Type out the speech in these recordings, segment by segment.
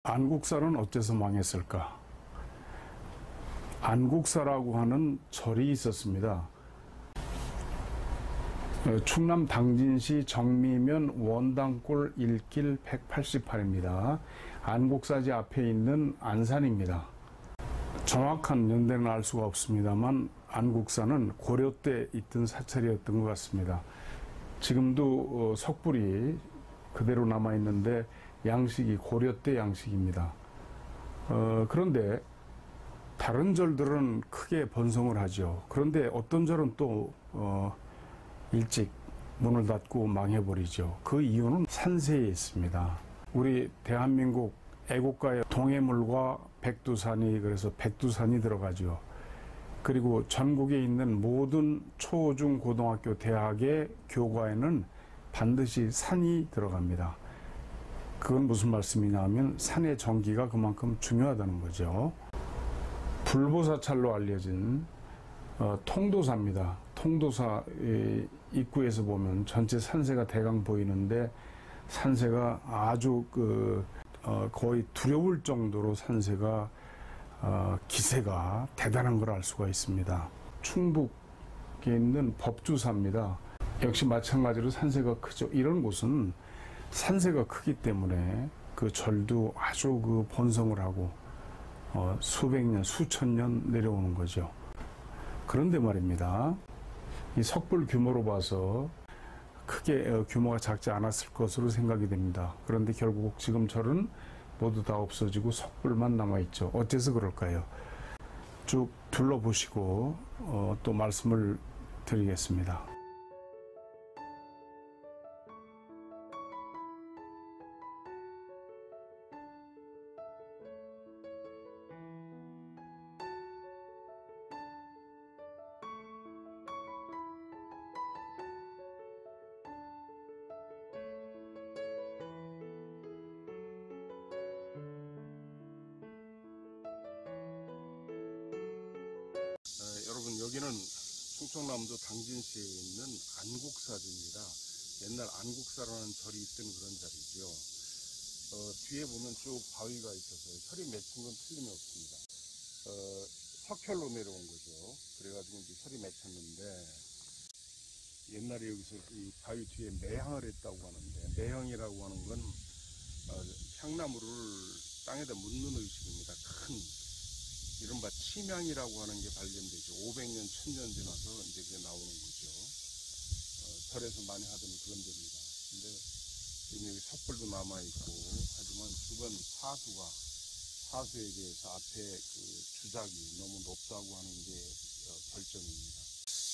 안국사는 어째서 망했을까? 안국사라고 하는 절이 있었습니다. 충남 당진시 정미면 원당골 1길 188입니다. 안국사지 앞에 있는 안산입니다. 정확한 연대는 알 수가 없습니다만 안국사는 고려 때 있던 사찰이었던 것 같습니다. 지금도 석불이 그대로 남아있는데 양식이 고려 때 양식입니다. 그런데 다른 절들은 크게 번성을 하죠. 그런데 어떤 절은 또 일찍 문을 닫고 망해버리죠. 그 이유는 산세에 있습니다. 우리 대한민국 애국가의 동해물과 백두산이, 그래서 백두산이 들어가죠. 그리고 전국에 있는 모든 초, 중, 고등학교, 대학의 교과에는 반드시 산이 들어갑니다. 그건 무슨 말씀이냐 하면 산의 전기가 그만큼 중요하다는 거죠. 불보사찰로 알려진 통도사입니다. 통도사 입구에서 보면 전체 산세가 대강 보이는데 산세가 아주 거의 두려울 정도로 산세가 기세가 대단한 걸 알 수가 있습니다. 충북에 있는 법주사입니다. 역시 마찬가지로 산세가 크죠. 이런 곳은 산세가 크기 때문에 그 절도 아주 번성을 하고 수백 년, 수천 년 내려오는 거죠. 그런데 말입니다. 이 석불 규모로 봐서 크게 규모가 작지 않았을 것으로 생각이 됩니다. 그런데 결국 지금 절은 모두 다 없어지고 석불만 남아있죠. 어째서 그럴까요? 쭉 둘러보시고 또 말씀을 드리겠습니다. 여러분, 여기는 충청남도 당진시에 있는 안국사지입니다. 옛날 안국사라는 절이 있던 그런 자리죠. 뒤에 보면 쭉 바위가 있어서 혈이 맺힌 건 틀림없습니다. 석혈로 내려온 거죠. 그래가지고 이제 혈이 맺혔는데 옛날에 여기서 이 바위 뒤에 매향을 했다고 하는데, 매향이라고 하는 건 향나무를 땅에다 묻는 의식입니다. 큰 이른바 치명이라고 하는 게 발견되죠. 500년, 1000년 지나서 이제 그게 나오는 거죠. 절에서 많이 하던 그런 데입니다. 근데 지금 여기 석불도 남아있고, 하지만 주변 사수에 비해서 앞에 그 주작이 너무 높다고 하는 게 결정입니다.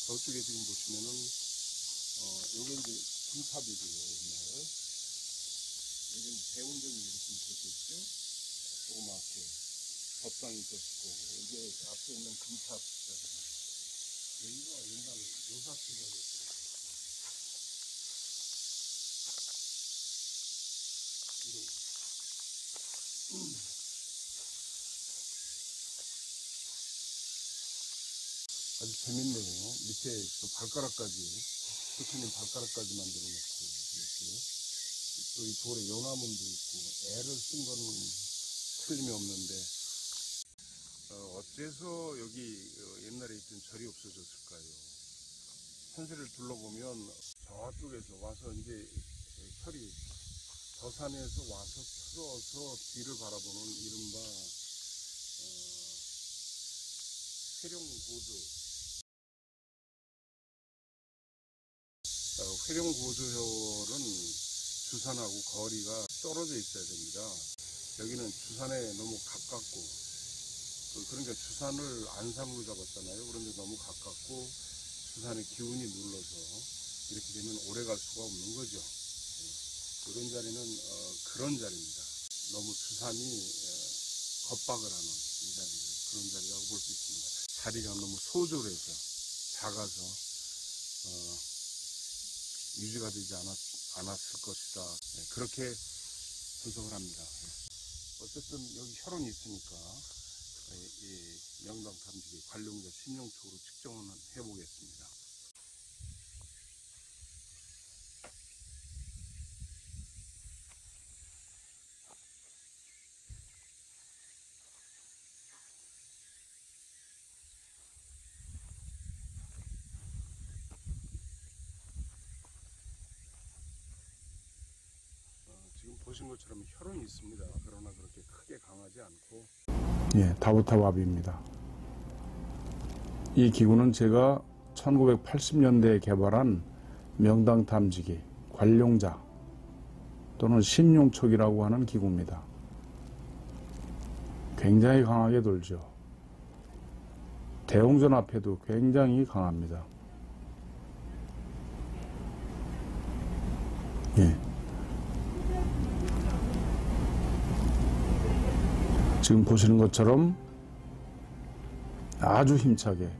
저쪽에 지금 보시면은, 요게 이제 금탑이고요, 옛날. 여기 대운전이 이렇게 있었겠죠? 조그맣게. 법당이 있었을 거고, 이게 앞에 있는 금탑이잖아요. 여기가 옛날 요사시설이었어요. 아주 재밌네요. 밑에 또 발가락까지, 부처님 발가락까지 만들어 놓고, 이렇게. 또 이 돌에 연화문도 있고, 애를 쓴 거는 틀림이 없는데, 어째서 여기 옛날에 있던 절이 없어졌을까요? 산세를 둘러보면 저쪽에서 와서 이제 혈이 저 산에서 와서 틀어서 뒤를 바라보는 이른바 회룡고조. 회룡고조혈은 주산하고 거리가 떨어져 있어야 됩니다. 여기는 주산에 너무 가깝고, 그러니까 주산을 안산으로 잡았잖아요. 그런데 너무 가깝고 주산의 기운이 눌러서 이렇게 되면 오래 갈 수가 없는 거죠. 이런 자리는 그런 자리입니다. 너무 주산이 겁박을 하는 이 자리를 그런 자리라고 볼 수 있습니다. 자리가 너무 소졸해서 작아서 유지가 되지 않았을 것이다. 그렇게 분석을 합니다. 어쨌든 여기 혈원이 있으니까 이 명당 탐지기 관룡자 신용촉으로 측정을 해보겠습니다. 보신 것처럼 혈은 있습니다. 그러나 그렇게 크게 강하지 않고. 예, 다부타밥입니다. 이 기구는 제가 1980년대에 개발한 명당 탐지기, 관룡자 또는 심용척이라고 하는 기구입니다. 굉장히 강하게 돌죠. 대웅전 앞에도 굉장히 강합니다. 예. 지금 보시는 것처럼 아주 힘차게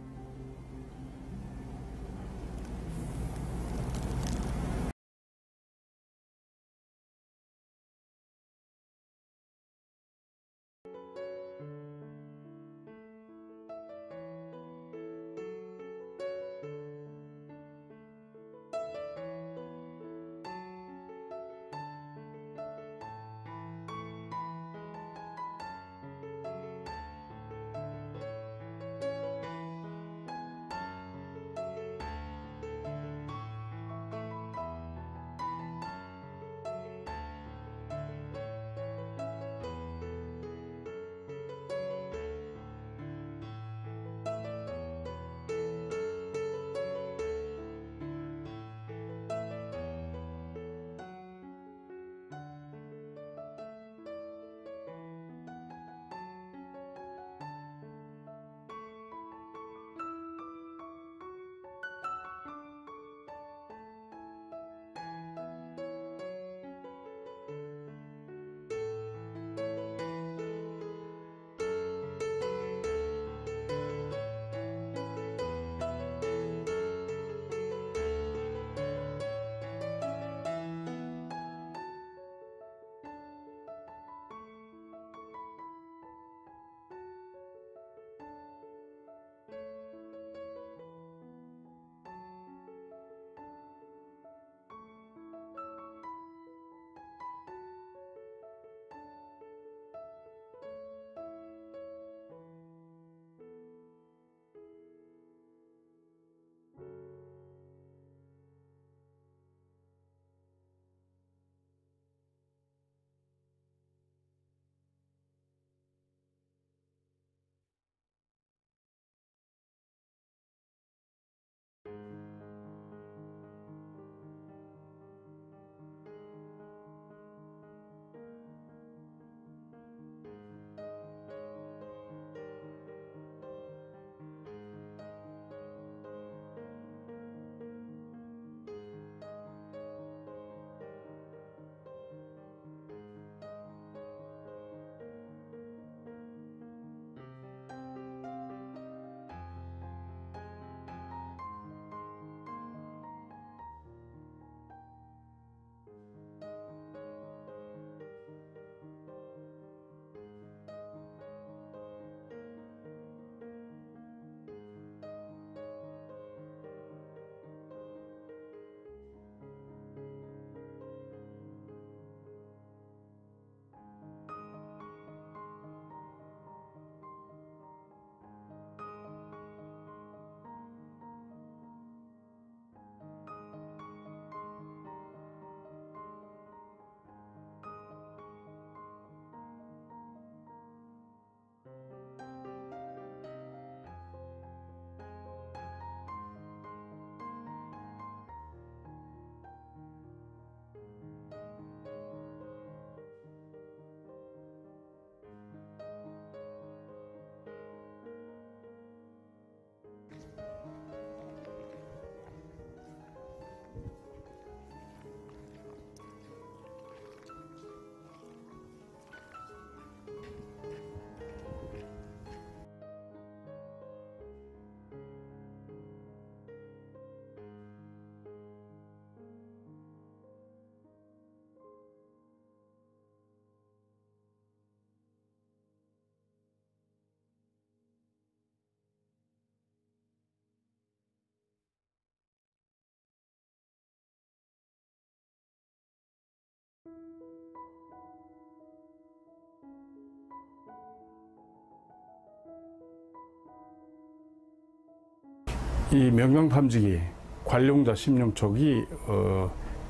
이 명강 탐지기 관룡자 심용척이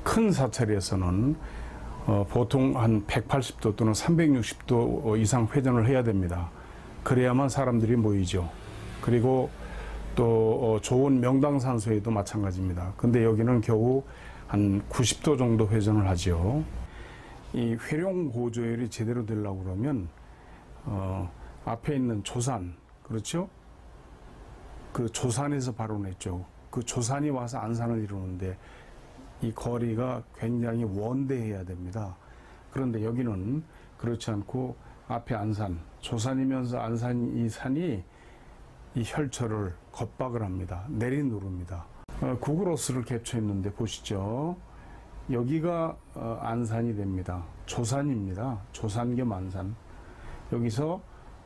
큰 사찰에서는 보통 한 180도 또는 360도 이상 회전을 해야 됩니다. 그래야만 사람들이 모이죠. 그리고 또 좋은 명당산소에도 마찬가지입니다. 근데 여기는 겨우 한 90도 정도 회전을 하죠. 이 회룡고조열이 제대로 되려고 그러면 앞에 있는 조산, 그렇죠? 그 조산에서 발원했죠. 그 조산이 와서 안산을 이루는데 이 거리가 굉장히 원대해야 됩니다. 그런데 여기는 그렇지 않고 앞에 안산, 조산이면서 안산 이 산이 이 혈처를 겁박을 합니다. 내리누릅니다. 구글어스를 캡처했는데 보시죠. 여기가 안산이 됩니다. 조산입니다. 조산 겸 안산. 여기서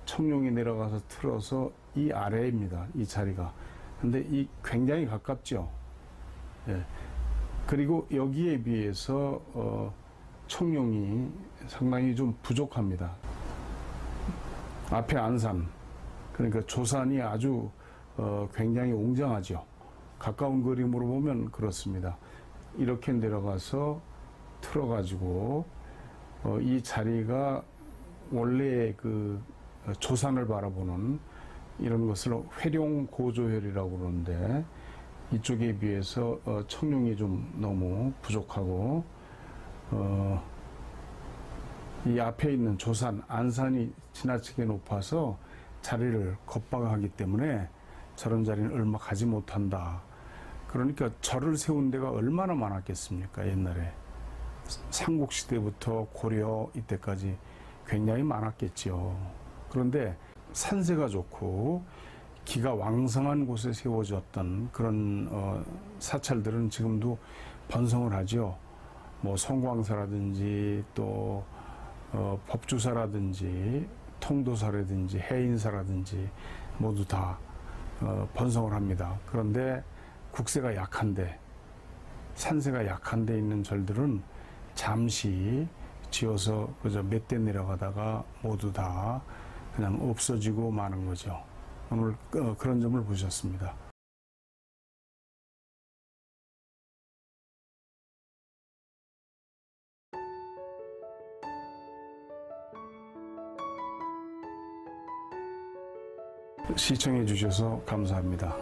청룡이 내려가서 틀어서 이 아래입니다. 이 자리가. 근데 이 굉장히 가깝죠. 예. 그리고 여기에 비해서 청룡이 상당히 좀 부족합니다. 앞에 안산, 그러니까 조산이 아주 굉장히 웅장하죠. 가까운 그림으로 보면 그렇습니다. 이렇게 내려가서 틀어가지고 이 자리가 원래 그 조산을 바라보는 이런 것을 회룡고조혈이라고 그러는데 이쪽에 비해서 청룡이 좀 너무 부족하고 이 앞에 있는 조산, 안산이 지나치게 높아서 자리를 겁박하기 때문에 저런 자리는 얼마 가지 못한다. 그러니까 절을 세운 데가 얼마나 많았겠습니까? 옛날에 삼국시대부터 고려 이때까지 굉장히 많았겠죠. 그런데 산세가 좋고 기가 왕성한 곳에 세워졌던 그런 사찰들은 지금도 번성을 하죠. 뭐 송광사라든지 또 법주사라든지 통도사라든지 해인사라든지 모두 다 번성을 합니다. 그런데 국세가 약한데, 산세가 약한데 있는 절들은 잠시 지어서 그저 몇 대 내려가다가 모두 다 그냥 없어지고 마는 거죠. 오늘 그런 점을 보셨습니다. 시청해 주셔서 감사합니다.